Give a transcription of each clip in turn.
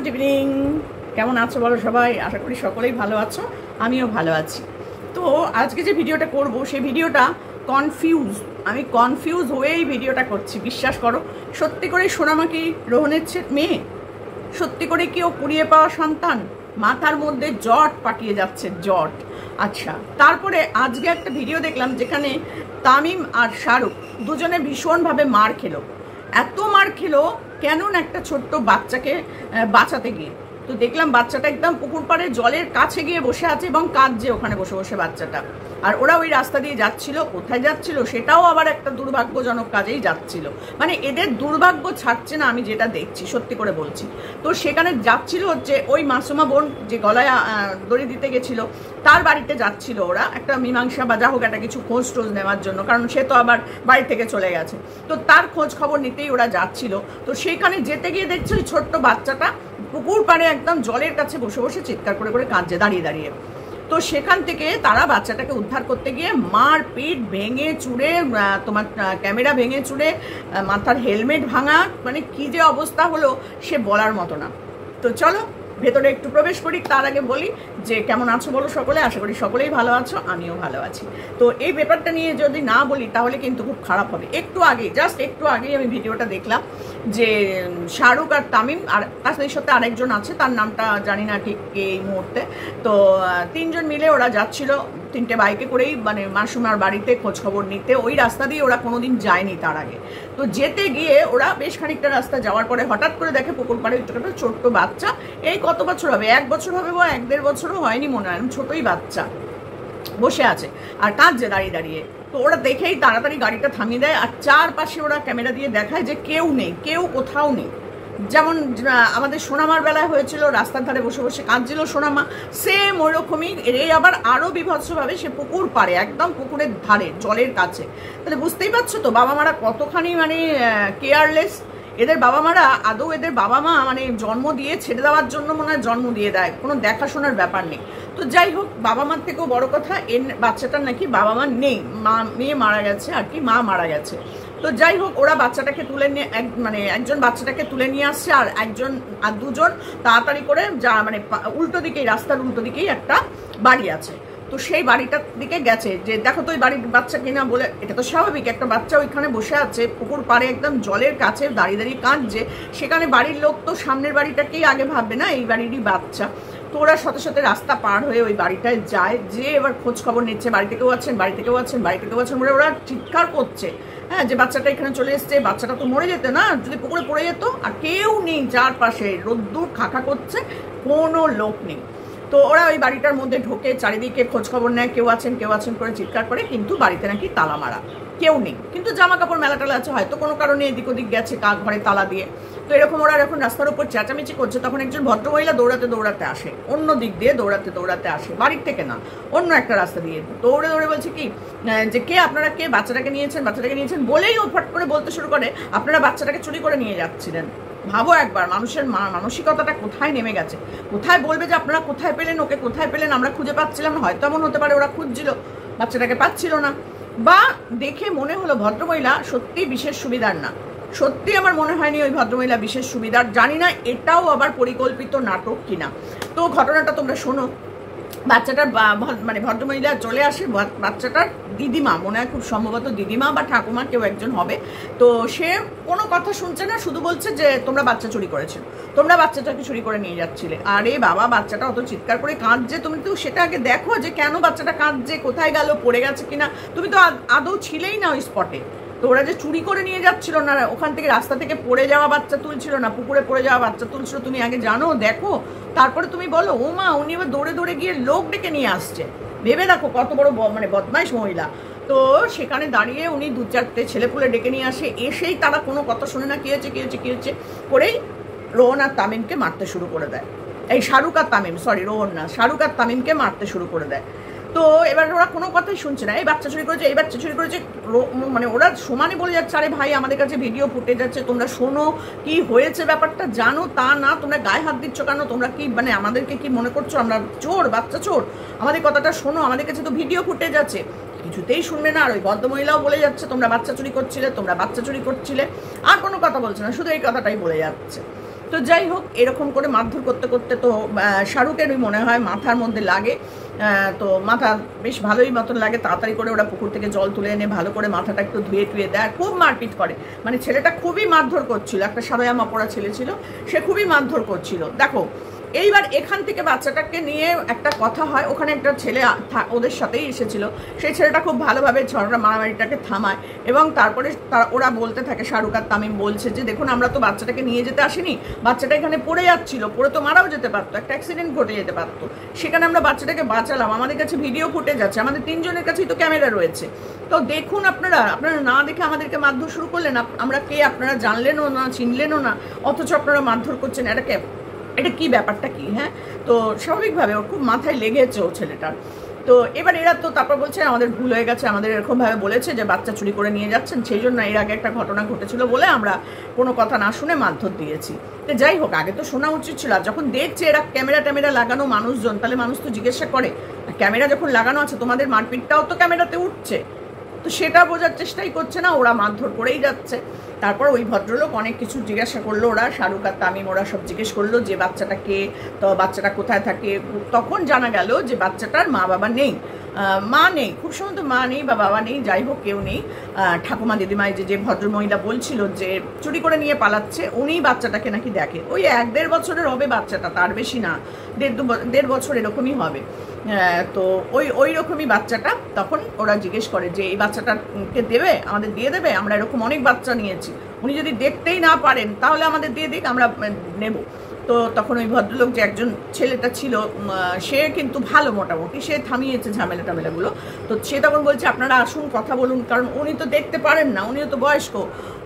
Good evening. কেমন আছো বলো সবাই? আশা করি সকলেই ভালো আছো, আমিও ভালো আছি। তো আজকে যে ভিডিওটা করব সেই ভিডিওটা আমি কনফিউজ হয়েই ভিডিওটা করছি। বিশ্বাস করো, সত্যি করে সোনামা কি রোহনের মেয়ে? সত্যি করে কি ও কুড়িয়ে পাওয়া সন্তান? মাথার মধ্যে জট পাকিয়ে যাচ্ছে, জট। আচ্ছা, তারপরে আজকে একটা ভিডিও দেখলাম যেখানে তামিম আর শাহরুখ দুজনে ভীষণভাবে মার খেলো। এত মার খেলো কেন না একটা ছোট্ট বাচ্চাকে বাঁচাতে গিয়ে। তো দেখলাম বাচ্চাটা একদম পুকুর পাড়ে জলের কাছে গিয়ে বসে আছে এবং কাঁদছে ওখানে বসে বসে বাচ্চাটা। আর ওরা ওই রাস্তা দিয়ে যাচ্ছিল, কোথায় যাচ্ছিল সেটাও আবার একটা দুর্ভাগ্যজনক কাজেই যাচ্ছিল। মানে এদের দুর্ভাগ্য ছাড়ছে না, আমি যেটা দেখছি সত্যি করে বলছি। তো সেখানে যাচ্ছিল হচ্ছে ওই মাসুমা বোন যে গলায় দড়ি দিতে গেছিল তার বাড়িতে যাচ্ছিল ওরা, একটা মীমাংসা বা যা হোক একটা কিছু খোঁজ টোজ নেওয়ার জন্য, কারণ সে তো আবার বাড়ি থেকে চলে গেছে। তো তার খোঁজ খবর নিতেই ওরা যাচ্ছিল। তো সেখানে যেতে গিয়ে দেখছে ওই ছোট্ট বাচ্চাটা পুকুর পাড়ে একদম জলের কাছে বসে বসে চিৎকার করে করে কাঁদছে দাঁড়িয়ে দাঁড়িয়ে। তো সেখান থেকে তারা বাচ্চাটাকে উদ্ধার করতে গিয়ে মার পিঠ ভেঙে চুড়ে, তোমার ক্যামেরা ভেঙে চুড়ে, মাথার হেলমেট ভাঙা, মানে কি যে অবস্থা হলো সে বলার মতো না। তো চলো ভেতরে একটু প্রবেশ করি। তার আগে বলি যে কেমন আছো বলো সকলে? আশা করি সকলেই ভালো আছো, আমিও ভালো আছি। তো এই ব্যাপারটা নিয়ে যদি না বলি তাহলে কিন্তু খুব খারাপ হবে। জাস্ট একটু আগেই আমি ভিডিওটা দেখলাম যে শাহরুখ আর তামিম আর তার সাথে আরেকজন আছে, তার নামটা জানি না ঠিক এই মুহূর্তে। তো তিনজন মিলে ওরা যাচ্ছিল তিনটে বাইকে করেই, মানে মাসুমার বাড়িতে খোঁজ খবর নিতে। ওই রাস্তা দিয়ে ওরা কোনোদিন যায়নি তার আগে। তো যেতে গিয়ে ওরা বেশ খানিকটা রাস্তা যাওয়ার পরে হঠাৎ করে দেখে পুকুর পাড়ে একটা ছোট্ট বাচ্চা, এই কত বছর হবে, 1 বছর হবে বা 1-1.5 বছরও হয়নি মনে হয়, ছোটই বাচ্চা বসে আছে আর কাঁদছে দাঁড়িয়ে দাঁড়িয়ে। তো ওরা দেখেই তাড়াতাড়ি গাড়িটা থামিয়ে দেয় আর চারপাশে ওরা ক্যামেরা দিয়ে দেখায় যে কেউ নেই, কেউ কোথাও নেই। যেমন আমাদের সোনামার বেলায় হয়েছিল, রাস্তার ধারে বসে বসে কাঁদছিল সোনামা, সেম ওই রকমই এই আবার আরো বিভৎসভাবে সে পুকুর পাড়ে, একদম পুকুরের ধারে জলের কাছে। তাহলে বুঝতেই পারছো তো বাবা মারা কতখানি মানে কেয়ারলেস। এদের বাবা মারা আদৌ এদের বাবা মা মানে জন্ম দিয়ে ছেড়ে দেওয়ার জন্য মনে হয় জন্ম দিয়ে দেয়, কোনো দেখাশোনার ব্যাপার নেই। তো যাই হোক, বাবা মার থেকেও বড় কথা বাচ্চাটার নাকি বাবা মা নেই, মেয়ে মারা গেছে আর কি, মা মারা গেছে। তো যাই হোক, ওরা বাচ্চাটাকে তুলে নিয়ে একজন বাচ্চাটাকে তুলে নিয়ে আসছে আর দুজন তাড়াতাড়ি করে মানে রাস্তার উল্টো দিকেই একটা বাড়ি আছে। তো সেই বাড়িটার দিকে গেছে যে দেখো তো ওই বাড়ির বাচ্চা কিনা বলে। এটা তো স্বাভাবিক, একটা বাচ্চা ওইখানে বসে আছে পুকুর পাড়ে একদম জলের কাছে দাঁড়িয়ে দাঁড়িয়ে কাঁদছে, সেখানে বাড়ির লোক তো সামনের বাড়িটাকেই আগে ভাববে না এই বাড়িরই বাচ্চা। তো ওরা সাথে সাথে রাস্তা পার হয়ে ওই বাড়িটায় যায়, যে এবার খোঁজ খবর নিচ্ছে বাড়ি থেকেও আছেন, বাড়ি থেকেও আছেন, বাড়ি থেকেও আছেন বলে ওরা চিৎকার করছে, হ্যাঁ, যে বাচ্চাটা এখানে চলে এসছে, বাচ্চাটা তো মরে যেত না যদি পুকুরে পড়ে যেত। আর কেউ নেই চারপাশে, রোদ্দুর খাঁখা করছে, কোনো লোক নেই। তো ওরা ওই বাড়িটার মধ্যে ঢোকে, চারিদিকে খোঁজ খবর নেয়, কেউ আছেন করে চিৎকার করে, কিন্তু বাড়িতে নাকি তালা মারা, কেউ নেই। কিন্তু জামা কাপড় মেলা টালা আছে, হয়তো কোনো কারণে এদিক ওদিক গেছে ঘরে তালা দিয়ে। তো এরকম ওরা যখন রাস্তার উপর চেঁচামেচি করছে তখন একজন ভদ্রমহিলা দৌড়াতে দৌড়াতে আসে, অন্য দিক দিয়ে দৌড়াতে দৌড়াতে আসে, বাড়ির থেকে না, অন্য একটা রাস্তা দিয়ে দৌড়ে দৌড়ে বলছে কি যে আপনারা কে বাচ্চাটাকে নিয়েছেন বলেই ও ফট করে বলতে শুরু করে আপনারা বাচ্চাটাকে চুরি করে নিয়ে যাচ্ছিলেন। ভাবো একবার, মানুষের মানসিকতাটা কোথায় নেমে গেছে। কোথায় বলবে যে আপনারা কোথায় পেলেন, ওকে কোথায় পেলেন, আমরা খুঁজে পাচ্ছিলাম না। হয়তো এমন হতে পারে ওরা খুঁজছিল, বাচ্চাটাকে পাচ্ছিল না, বা দেখে মনে হলো ভদ্রমহিলা সত্যি বিশেষ সুবিধার না। সত্যি আমার মনে হয়নি ওই ভদ্রমহিলা বিশেষ সুবিধার। জানি না এটাও আবার পরিকল্পিত নাটক কিনা। তো ঘটনাটা তোমরা শোনো। বাচ্চাটার মানে ভদ্রমহিলা চলে আসে, বাচ্চাটার দিদিমা, মনে হয় খুব সম্ভবত দিদিমা বা ঠাকুমা কেউ একজন হবে। তো সে কোনো কথা শুনছে না, শুধু বলছে যে তোমরা বাচ্চা চুরি করেছো, তোমরা বাচ্চাটাকে চুরি করে নিয়ে যাচ্ছিলে। আরে বাবা, বাচ্চাটা অত চিৎকার করে কাঁদছে, তুমি তো সেটা আগে দেখো যে কেন বাচ্চাটা কাঁদছে, কোথায় গেল, পড়ে গেছে কিনা। তুমি তো আদৌ ছিলেই না ওই স্পটে। তো ওরা যে চুরি করে নিয়ে যাচ্ছিল না, ওখান থেকে রাস্তা থেকে পড়ে যাওয়া বাচ্চা তুলছিল না, পুকুরে পড়ে যাওয়া বাচ্চা তুলছিল, তুমি আগে জানো, দেখো, তারপরে তুমি বলো ও মা উনি এবার দৌড়ে দৌড়ে গিয়ে লোক ডেকে নিয়ে আসছে। ভেবে দেখো কত বড় মানে বদমাইশ মহিলা। তো সেখানে দাঁড়িয়ে উনি 2-4টে ছেলেপুলে ডেকে নিয়ে আসে, এসেই তারা কোনো কথা শুনে না, কি হয়েছে করেই রোহন আর তামিমকে মারতে শুরু করে দেয়। এই শাহরুখ আর তামিম, সরি রোহন না, শাহরুখ আর তামিমকে মারতে শুরু করে দেয়। তো এবার ওরা কোনো কথাই শুনছে না, এই বাচ্চা চুরি করেছে, মানে ওরা সমানে বলে যাচ্ছে আরে ভাই আমাদের কাছে ভিডিও ফুটেজ আছে, তোমরা শোনো কি হয়েছে, ব্যাপারটা জানো, তা না তোমরা গায়ে হাত দিচ্ছ কেন, তোমরা কি মানে আমাদেরকে কি মনে করছো আমরা চোর, বাচ্চা চোর, আমাদের কথাটা শোনো, আমাদের কাছে তো ভিডিও ফুটেজ আছে। কিছুতেই শুনবে না। আর ওই ভদ্রমহিলাও বলে যাচ্ছে তোমরা বাচ্চা চুরি করছিলে, আর কোনো কথা বলছে না, শুধু এই কথাটাই বলে যাচ্ছে। তো যাই হোক, এরকম করে মারধর করতে করতে তো শাহরুখেরই মনে হয় মাথার মধ্যে লাগে, তো মাথা বেশ ভালোই মতন লাগে। তাড়াতাড়ি করে ওরা পুকুর থেকে জল তুলে এনে ভালো করে মাথাটা একটু ধুয়ে টুয়ে দেয়, খুব মারপিট করে। মানে ছেলেটা খুবই মারধর করছিল, একটা সাদায়ামা পড়া ছেলে ছিল, সে খুবই মারধর করছিল। দেখো এইবার এখান থেকে বাচ্চাটাকে নিয়ে একটা কথা হয়, ওখানে একটা ছেলে ওদের সাথেই এসেছিল, সেই ছেলেটা খুব ভালোভাবে ঝগড়া মারামারিটাকে থামায় এবং তারপরে ওরা বলতে থাকে, শাহরুখ আর তামিম বলছে যে দেখুন আমরা তো বাচ্চাটাকে নিয়ে যেতে আসিনি, বাচ্চাটা এখানে পড়ে যাচ্ছিল, পড়ে তো মারাও যেতে পারতো, একটা অ্যাক্সিডেন্ট ঘটে যেতে পারতো, সেখানে আমরা বাচ্চাটাকে বাঁচালাম, আমাদের কাছে ভিডিও ফুটেজ আছে, আমাদের 3 জনের কাছেই তো ক্যামেরা রয়েছে, তো দেখুন আপনারা না দেখে আমাদেরকে মারধর শুরু করলেন, আমরা কে আপনারা জানলেনও না, চিনলেনও না, অথচ আপনারা মারধর করছেন, এটা কি ব্যাপারটা কি? হ্যাঁ, তো স্বাভাবিকভাবে ওর খুব মাথায় লেগেছে ও ছেলেটার। তো এবার এরা তো তারপর বলছে আমাদের ভুল হয়ে গেছে, আমাদের এরকমভাবে বলেছে যে বাচ্চা চুরি করে নিয়ে যাচ্ছেন, সেই জন্য এর আগে একটা ঘটনা ঘটেছিল বলে আমরা কোনো কথা না শুনে মারধর দিয়েছি। তো যাই হোক, আগে তো শোনা উচিত ছিল, যখন দেখছে এরা ক্যামেরা লাগানো মানুষজন, তাহলে মানুষ তো জিজ্ঞাসা করে, ক্যামেরা যখন লাগানো আছে তোমাদের মারপিটটাও তো ক্যামেরাতে উঠছে, তো সেটা বোঝার চেষ্টাই করছে না, ওরা মারধর করেই যাচ্ছে। তারপর ওই ভদ্রলোক অনেক কিছু জিজ্ঞাসা করলো, ওরা শাহরুখ আর তামিম ওরা সব জিজ্ঞেস করলো যে বাচ্চাটা কে, তো বাচ্চাটা কোথায় থাকে। তখন জানা গেল যে বাচ্চাটার মা বাবা নেই, মা নেই, খুব সম্ভবত মা নেই বা বাবা নেই, যাই হোক কেউ নেই। ঠাকুমা দিদিমাই যে ভদ্রমহিলা বলছিল যে চুরি করে নিয়ে পালাচ্ছে, উনিই বাচ্চাটাকে নাকি দেখে। ওই 1-1.5 বছরের হবে বাচ্চাটা, তার বেশি না, 1.5 বছর এরকমই হবে। তো ওই রকমই বাচ্চাটা। তখন ওরা জিজ্ঞেস করে যে এই বাচ্চাটাকে দেবে, আমাদের দিয়ে দেবে, আমরা এরকম অনেক বাচ্চা নিয়েছি, উনি যদি দেখতেই না পারেন তাহলে আমাদের দিয়ে দিক, আমরা নেব। তো তখন ওই ভদ্রলোক যে একজন ছেলেটা ছিল, সে কিন্তু ভালো, মোটামুটি সে থামিয়েছে ঝামেলাগুলো। তো সে তখন বলছে আপনারা আসুন কথা বলুন, কারণ উনি তো দেখতে পারেন না, উনিও তো বয়স্ক,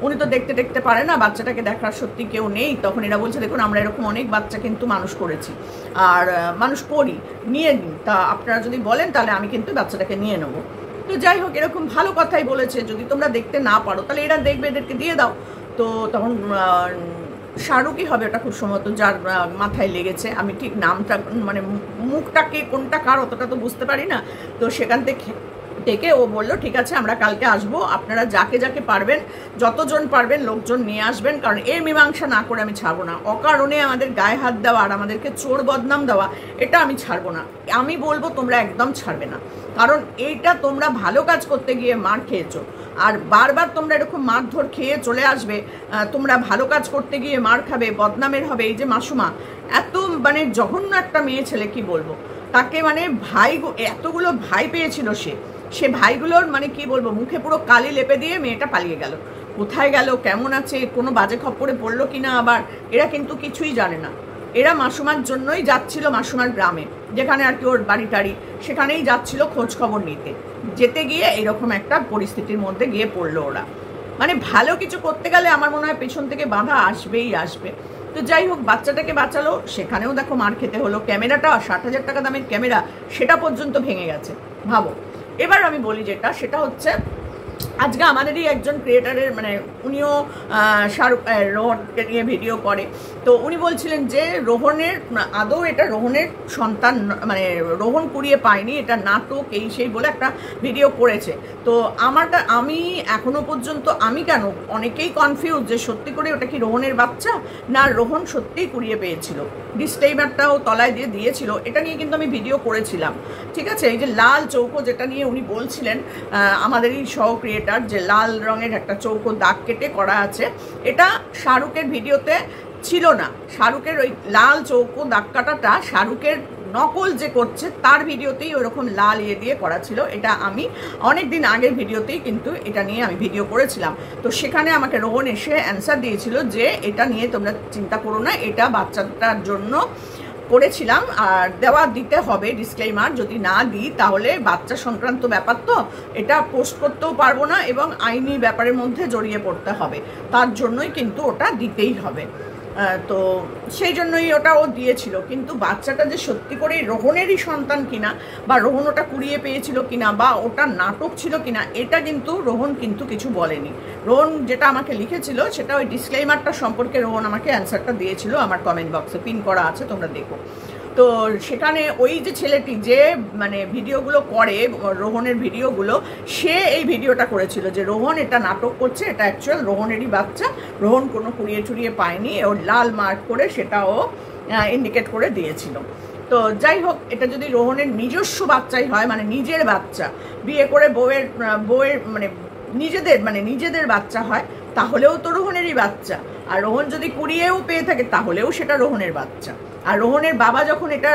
উনি তো দেখতে পারে না, বাচ্চাটাকে দেখার সত্যি কেউ নেই। তখন এরা বলছে দেখুন আমরা এরকম অনেক বাচ্চা কিন্তু মানুষ করেছি আর মানুষ করি, নিয়ে নিন, তা আপনারা যদি বলেন তাহলে আমি কিন্তু বাচ্চাটাকে নিয়ে নেবো। তো যাই হোক, এরকম ভালো কথাই বলেছে, যদি তোমরা দেখতে না পারো তাহলে এরা দেখবে, এদেরকে দিয়ে দাও। তো তখন শাহরুখই হবে ওটা খুব সম্ভবত, যার মাথায় লেগেছে, আমি ঠিক নামটা মানে মুখটাকে কোনটা কার অতটা তো বুঝতে পারি না। তো সেখান থেকে ডেকে ও বললো ঠিক আছে আমরা কালকে আসবো, আপনারা যাকে পারবেন, যতজন পারবেন লোকজন নিয়ে আসবেন, কারণ এর মীমাংসা না করে আমি ছাড়বো না। অকারণে আমাদের গায়ে হাত দেওয়া আর আমাদেরকে চোর বদনাম দেওয়া, এটা আমি ছাড়বো না। আমি বলবো তোমরা একদম ছাড়বে না, কারণ এইটা তোমরা ভালো কাজ করতে গিয়ে মার খেয়েছো, আর বারবার তোমরা এরকম মারধর খেয়ে চলে আসবে, তোমরা ভালো কাজ করতে গিয়ে মার খাবে, বদনামের হবে। এই যে মাসুমা, এত মানে জঘন্য একটা মেয়ে ছেলে, কি বলবো তাকে, মানে ভাই, এতগুলো ভাই পেয়েছিল সে ভাইগুলোর মানে কি বলবো, মুখে পুরো কালি লেপে দিয়ে মেয়েটা পালিয়ে গেল। কোথায় গেল, কেমন আছে, কোনো বাজে খপ্পরে পড়লো কিনা, আবার এরা কিন্তু কিছুই জানে না। এরা মাসুমার জন্যই যাচ্ছিল মাসুমার গ্রামে, যেখানে আর কি ওর বাড়ি টাড়ি, সেখানেই যাচ্ছিল খোঁজ খবর নিতে। যেতে গিয়ে এরকম একটা পরিস্থিতির মধ্যে গিয়ে পড়লো ওরা। মানে ভালো কিছু করতে গেলে আমার মনে হয় পেছন থেকে বাধা আসবেই আসবে। তো যাই হোক, বাচ্চাটাকে বাঁচালো, সেখানেও দেখো মার খেতে হলো। ক্যামেরাটা 60,000 টাকা দামের ক্যামেরা, সেটা পর্যন্ত ভেঙে গেছে, ভাবো। এবার আমি বলি সেটা হচ্ছে, আজকে আমাদেরই একজন ক্রিয়েটারের, মানে উনিও শাহরুখ রোহনকে নিয়ে ভিডিও করে, তো উনি বলছিলেন যে রোহনের আদৌ এটা রোহনের সন্তান, মানে রোহন কুড়িয়ে পায়নি, এটা নাটক, এই সেই বলে একটা ভিডিও করেছে। তো আমি এখনো পর্যন্ত, আমি কেন, অনেকেই কনফিউজ যে সত্যি করে ওটা কি রোহনের বাচ্চা না রোহন সত্যিই কুড়িয়ে পেয়েছিল। ডিসক্লেইমারটাও তলায় দিয়েছিল, এটা নিয়ে কিন্তু আমি ভিডিও করেছিলাম, ঠিক আছে। এই যে লাল চৌকো যেটা নিয়ে উনি বলছিলেন, আমাদেরই সহ ক্রিয়েটার, যে লাল রঙের একটা চৌকো দাগ কেটে করা আছে, এটা শাহরুখের ভিডিওতে ছিল না। শাহরুখের ওই লাল চৌকো দাগ কাটাটা শাহরুখের নকল যে করছে তার ভিডিওতেই ওরকম লাল দিয়ে করা ছিল। এটা আমি অনেক দিন আগের ভিডিওতেই কিন্তু এটা নিয়ে আমি ভিডিও করেছিলাম। তো সেখানে আমাকে রোহন এসে অ্যান্সার দিয়েছিল যে এটা নিয়ে তোমরা চিন্তা করো না, এটা বাচ্চাটার জন্য করেছিলাম, আর দিতে হবে ডিসক্লেইমার, যদি না দিই তাহলে বাচ্চা সংক্রান্ত ব্যাপার, তো এটা পোস্ট করতেও পারবো না এবং আইনি ব্যাপারের মধ্যে জড়িয়ে পড়তে হবে, তার জন্যই কিন্তু ওটা দিতেই হবে। তো সেই জন্যই ওটা ও দিয়েছিল। কিন্তু বাচ্চাটা যে সত্যি করে রোহনেরই সন্তান কিনা, বা রোহন ওটা কুড়িয়ে পেয়েছিল কিনা, বা ওটা নাটক ছিল কিনা, এটা কিন্তু রোহন কিন্তু কিছু বলেনি। রোহন যেটা আমাকে লিখেছিল সেটা ওই ডিসক্লেইমারটা সম্পর্কে রোহন আমাকে অ্যান্সারটা দিয়েছিল, আমার কমেন্ট বক্সে পিন করা আছে, তোমরা দেখো। তো তো সেখানে ওই যে ছেলেটি যে মানে ভিডিওগুলো করে, রোহনের ভিডিওগুলো, সে এই ভিডিওটা করেছিল যে রোহন এটা নাটক করছে, এটা অ্যাকচুয়াল রোহনেরই বাচ্চা, রোহন কোনো কুড়িয়ে টুড়িয়ে পায়নি, ওর লাল মার্ক করে সেটাও ইন্ডিকেট করে দিয়েছিল। তো যাই হোক, এটা যদি রোহনের নিজস্ব বাচ্চাই হয়, মানে নিজের বাচ্চা, বিয়ে করে বউয়ের মানে নিজেদের বাচ্চা হয়, তাহলেও তো রোহনেরই বাচ্চা। আর রোহন যদি কুড়িয়েও পেয়ে থাকে তাহলেও সেটা রোহনের বাচ্চা। আর রোহনের বাবা যখন এটা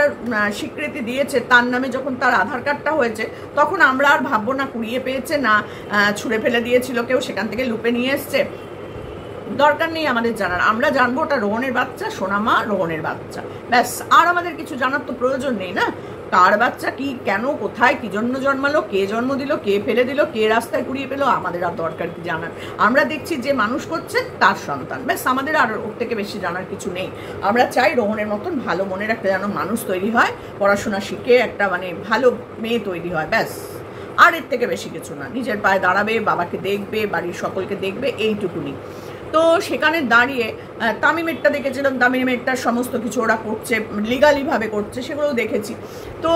স্বীকৃতি দিয়েছে, তার নামে যখন তার আধার কার্ডটা হয়েছে, তখন আমরা আর ভাববো না কুড়িয়ে পেয়েছে, না ছুঁড়ে ফেলে দিয়েছিল কেউ, সেখান থেকে লুপে নিয়ে এসছে। দরকার নেই আমাদের জানার, আমরা জানবো ওটা রোহনের বাচ্চা, সোনামা রোহনের বাচ্চা, ব্যাস। আর আমাদের কিছু জানার তো প্রয়োজন নেই না, কার বাচ্চা, কি, কেন, কোথায়, কি জন্য জন্মালো, কে জন্ম দিল, কে ফেলে দিল, কে রাস্তায় কুড়িয়ে পেলো, আমাদের আর দরকার কি জানার। আমরা দেখছি যে মানুষ করছে তার সন্তান, ব্যাস। আমাদের আর ওর থেকে বেশি জানার কিছু নেই। আমরা চাই রোহনের মতন ভালো মনের একটা যেন মানুষ তৈরি হয়, পড়াশোনা শিখে একটা মানে ভালো মেয়ে তৈরি হয়, ব্যাস। আর এর থেকে বেশি কিছু না। নিজের পায়ে দাঁড়াবে, বাবাকে দেখবে, বাড়ির সকলকে দেখবে, এইটুকুনি। তো সেখানে দাঁড়িয়ে তামিমেরটা দেখেছিলাম, তামিমেরটার সমস্ত কিছু ওরা করছে, লিগালিভাবে করছে, সেগুলোও দেখেছি। তো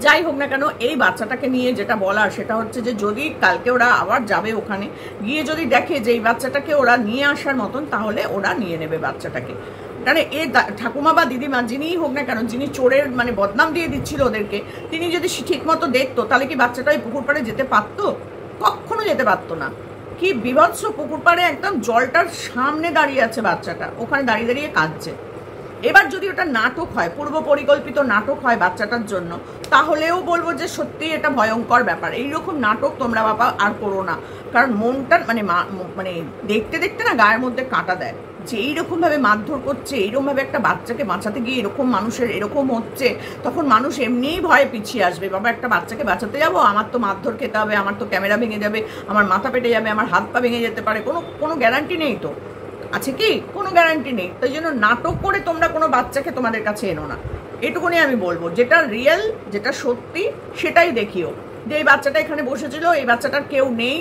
যাই হোক না কেন, এই বাচ্চাটাকে নিয়ে যেটা বলার সেটা হচ্ছে যে যদি কালকে ওরা আবার যাবে ওখানে গিয়ে যদি দেখে যে এই বাচ্চাটাকে ওরা নিয়ে আসার মতন, তাহলে ওরা নিয়ে নেবে বাচ্চাটাকে। কারণ এ ঠাকুমা বা দিদিমা যিনিই হোক না কেন, যিনি চোরের মানে বদনাম দিয়ে দিচ্ছিল ওদেরকে, তিনি যদি ঠিক মতো দেখতো, তাহলে কি বাচ্চাটা ওই পুকুর পাড়ে যেতে পারতো? কখনো যেতে পারতো না। কি বিভৎস পুকুর পাড়ে, একদম জলটার সামনে দাঁড়িয়ে আছে বাচ্চাটা, ওখানে দাঁড়িয়ে দাঁড়িয়ে কাঁদছে। এবার যদি ওটা নাটক হয়, পূর্ব পরিকল্পিত নাটক হয় বাচ্চাটার জন্য, তাহলেও বলবো যে সত্যি এটা ভয়ঙ্কর ব্যাপার। এইরকম নাটক তোমরা বাবা আর করো না, কারণ মনটা মানে দেখতে দেখতে না গায়ের মধ্যে কাঁটা দেয়, যে এইরকমভাবে মারধর করছে, এইরকমভাবে একটা বাচ্চাকে বাঁচাতে গিয়ে এরকম মানুষের এরকম হচ্ছে, তখন মানুষ এমনিই ভয়ে পিছিয়ে আসবে। বাবা একটা বাচ্চাকে বাঁচাতে যাবো, আমার তো মারধর খেতে হবে, আমার তো ক্যামেরা ভেঙে যাবে, আমার মাথা পেটে যাবে, আমার হাত পা ভেঙে যেতে পারে, কোনো গ্যারান্টি নেই তো, আছে কি? কোনো গ্যারান্টি নেই। তাই জন্য নাটক করে তোমরা কোনো বাচ্চাকে তোমাদের কাছে এনো না, এটুকুনি আমি বলবো। যেটা রিয়েল, যেটা সত্যি, সেটাই দেখিও। যে এই বাচ্চাটা এখানে বসেছিল, এই বাচ্চাটার কেউ নেই,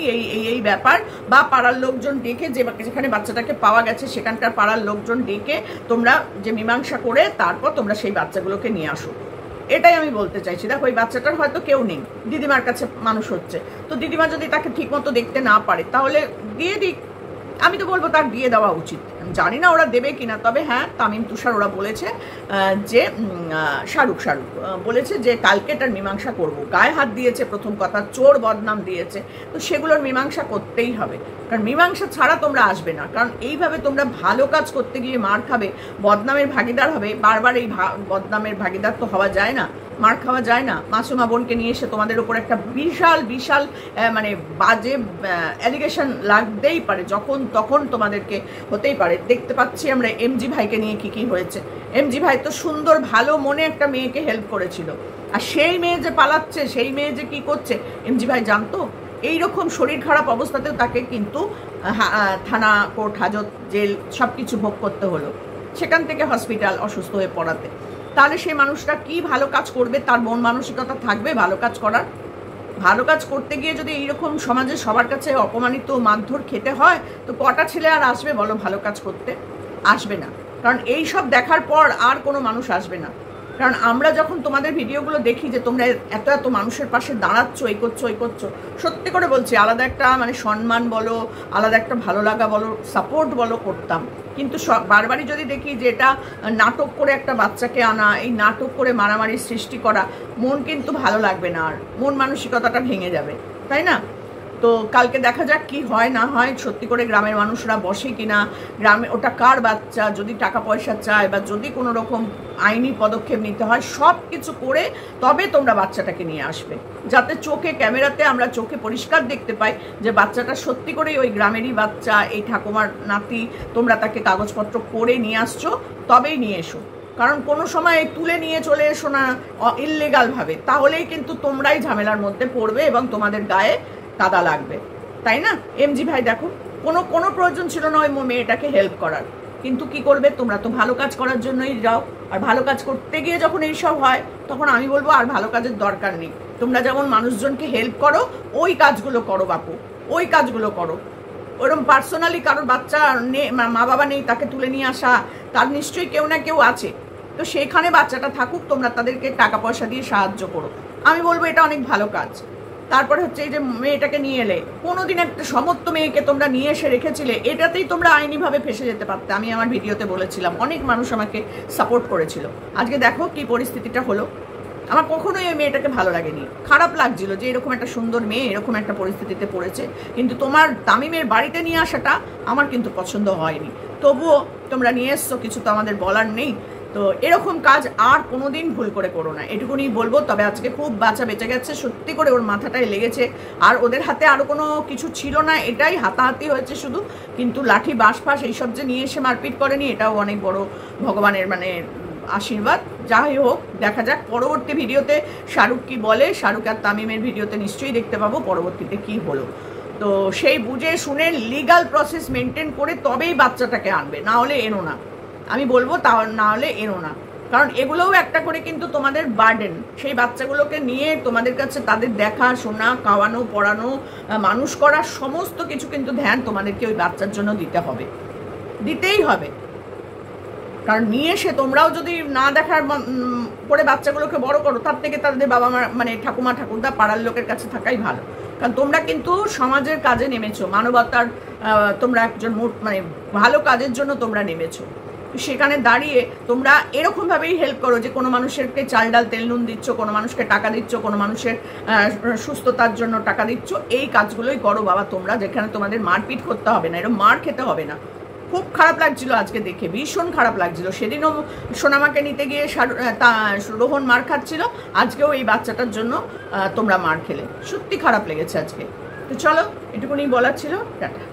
এই ব্যাপার, বা পাড়ার লোকজন ডেকে, যেখানে বাচ্চাটাকে পাওয়া গেছে সেখানকার পাড়ার লোকজন ডেকে তোমরা যে মীমাংসা করে তারপর তোমরা সেই বাচ্চাগুলোকে নিয়ে আসো, এটাই আমি বলতে চাইছি। দেখো ওই বাচ্চাটার হয়তো কেউ নেই, দিদিমার কাছে মানুষ হচ্ছে, তো দিদিমা যদি তাকে ঠিক মতো দেখতে না পারে তাহলে দিয়ে দিক। আমি তো বলবো তার দিয়ে দেওয়া উচিত। জানি না ওরা দেবে কিনা, তবে হ্যাঁ তামিম তুষার ওরা বলেছে যে শাহরুখ বলেছে যে কালকে এটার মীমাংসা করব। গায়ে হাত দিয়েছে, প্রথম কথা চোর বদনাম দিয়েছে, তো সেগুলোর মীমাংসা করতেই হবে। কারণ মীমাংসা ছাড়া তোমরা আসবে না, কারণ এইভাবে তোমরা ভালো কাজ করতে গিয়ে মার খাবে, বদনামের ভাগিদার হবে। বারবার এই বদনামের ভাগিদার তো হওয়া যায় না, মার খাওয়া যায় না। মাসুমা বোনকে নিয়ে এসে তোমাদের উপর একটা বিশাল মানে বাজে অ্যালিগেশন লাগতেই পারে, যখন তখন তোমাদেরকে হতেই পারে। দেখতে পাচ্ছি আমরা এমজি ভাইকে নিয়ে কি হয়েছে। এমজি ভাই তো সুন্দর ভালো মনে একটা মেয়েকে হেল্প করেছিল, আর সেই মেয়ে যে পালাচ্ছে, সেই মেয়ে যে কি করছে এমজি ভাই জানতো। এইরকম শরীর খারাপ অবস্থাতেও তাকে কিন্তু থানা, কোর্ট, হাজত, জেল সব কিছু ভোগ করতে হলো, সেখান থেকে হসপিটাল অসুস্থ হয়ে পড়াতে। তাহলে সেই মানুষটা কি ভালো কাজ করবে? তার মন মানসিকতা থাকবে ভালো কাজ করার? ভালো কাজ করতে গিয়ে যদি এইরকম সমাজে সবার কাছে অপমানিত, মারধর খেতে হয়, তো কটা ছেলে আর আসবে বলো ভালো কাজ করতে? আসবে না। কারণ এই সব দেখার পর আর কোনো মানুষ আসবে না। কারণ আমরা যখন তোমাদের ভিডিওগুলো দেখি যে তোমরা এত মানুষের পাশে দাঁড়াচ্ছ, এই করছো, সত্যি করে বলছি আলাদা একটা মানে সম্মান বলো, আলাদা একটা ভালো লাগা বলো, সাপোর্ট বলো করতাম। কিন্তু বারবারই যদি দেখি যে এটা নাটক করে একটা বাচ্চাকে আনা, এই নাটক করে মারামারির সৃষ্টি করা, মন কিন্তু ভালো লাগবে না, আর মন মানসিকতাটা ভেঙে যাবে, তাই না? তো কালকে দেখা যাক কি হয় না হয়, সত্যি করে গ্রামের মানুষরা বসে কিনা, গ্রামে ওটা কার বাচ্চা, যদি টাকা পয়সা চায় বা যদি কোনো রকম আইনি পদক্ষেপ নিতে হয়, সব কিছু করে তবে তোমরা বাচ্চাটাকে নিয়ে আসবে, যাতে চোখে, ক্যামেরাতে আমরা চোখে পরিষ্কার দেখতে পাই যে বাচ্চাটা সত্যি করেই ওই গ্রামেরই বাচ্চা, এই ঠাকুমার নাতি, তোমরা তাকে কাগজপত্র করে নিয়ে আসছো, তবেই নিয়ে এসো। কারণ কোনো সময় তুলে নিয়ে চলে এসো না ইললিগালভাবে, তাহলেই কিন্তু তোমরাই ঝামেলার মধ্যে পড়বে এবং তোমাদের গায়ে কাদা লাগবে, তাই না? এমজি ভাই দেখো, কোনো প্রয়োজন ছিল না ওই মেয়েটাকে হেল্প করার, কিন্তু কি করবে, তোমরা তো ভালো কাজ করার জন্যই যাও, আর ভালো কাজ করতে গিয়ে যখন এইসব হয়, তখন আমি বলবো আর ভালো কাজের দরকার নেই। তোমরা যেমন মানুষজনকে হেল্প করো, ওই কাজগুলো করো বাপু, ওই কাজগুলো করো। ওরকম পার্সোনালি কারোর বাচ্চা মা বাবা নেই, তাকে তুলে নিয়ে আসা, তার নিশ্চয়ই কেউ না কেউ আছে, তো সেখানে বাচ্চাটা থাকুক, তোমরা তাদেরকে টাকা পয়সা দিয়ে সাহায্য করো। আমি বলবো এটা অনেক ভালো কাজ। তারপরে হচ্ছে এই যে মেয়েটাকে নিয়ে এলে, কোনোদিন একটা সমস্ত মেয়েকে তোমরা নিয়ে এসে রেখেছিলে, এটাতেই তোমরা আইনিভাবে ফেসে যেতে পারতে। আমি আমার ভিডিওতে বলেছিলাম, অনেক মানুষ আমাকে সাপোর্ট করেছিল। আজকে দেখো কি পরিস্থিতিটা হলো। আমার কখনোই এই মেয়েটাকে ভালো লাগেনি, খারাপ লাগছিল যে এরকম একটা সুন্দর মেয়ে এরকম একটা পরিস্থিতিতে পড়েছে। কিন্তু তোমার তামিমের বাড়িতে নিয়ে আসাটা আমার কিন্তু পছন্দ হয়নি। তবুও তোমরা নিয়ে এসছো, কিছু তো আমাদের বলার নেই। তো এরকম কাজ আর কোনোদিন ভুল করে করো না, এটুকুনি বলবো। তবে আজকে খুব বাচ্চা বেঁচে গেছে, সত্যি করে ওর মাথাটায় লেগেছে। আর ওদের হাতে আরও কোনো কিছু ছিল না, এটাই হাতাহাতি হয়েছে শুধু। কিন্তু লাঠি বাঁশ ফাঁস এইসব যে নিয়ে এসে মারপিট করেনি, এটাও অনেক বড় ভগবানের মানে আশীর্বাদ। যাই হোক, দেখা যাক পরবর্তী ভিডিওতে শাহরুখ কি বলে। শাহরুখ আর তামিমের ভিডিওতে নিশ্চয়ই দেখতে পাবো পরবর্তীতে কি হলো। তো সেই বুঝে শুনে লিগাল প্রসেস মেনটেন করে তবেই বাচ্চাটাকে আনবে, না হলে এনো না। আমি বলবো তা না হলে এনো না, কারণ এগুলোও একটা করে কিন্তু তোমাদের বার্ডেন। সেই বাচ্চাগুলোকে নিয়ে তোমাদের কাছে তাদের দেখা শোনা, খাওয়ানো, পড়ানো, মানুষ করা সমস্ত কিছু কিন্তু ধ্যান তোমাদেরকে ওই বাচ্চার জন্য দিতে হবে, দিতেই হবে। কারণ নিয়ে এসে তোমরাও যদি না দেখার পরে বাচ্চাগুলোকে বড় করো, তার থেকে তাদের বাবা মা মানে ঠাকুমা ঠাকুরদা পাড়ার লোকের কাছে থাকাই ভালো। কারণ তোমরা কিন্তু সমাজের কাজে নেমেছো, মানবতার তোমরা একজন মানে ভালো কাজের জন্য তোমরা নেমেছো। সেখানে দাঁড়িয়ে তোমরা এরকমভাবেই হেল্প করো যে কোনো মানুষেরকে চাল ডাল তেল নুন দিচ্ছ, কোনো মানুষকে টাকা দিচ্ছ, কোনো মানুষের সুস্থতার জন্য টাকা দিচ্ছ। এই কাজগুলোই করো বাবা তোমরা, যেখানে তোমাদের মারপিট করতে হবে না, এরকম মার খেতে হবে না। খুব খারাপ লাগছিল আজকে দেখে, ভীষণ খারাপ লাগছিল। সেদিনও সোনামাকে নিতে গিয়ে রোহন মার খাচ্ছিল, আজকেও এই বাচ্চাটার জন্য তোমরা মার খেলে। সত্যি খারাপ লেগেছে আজকে। তো চলো, এটুকুনি বলার ছিল। টাটা।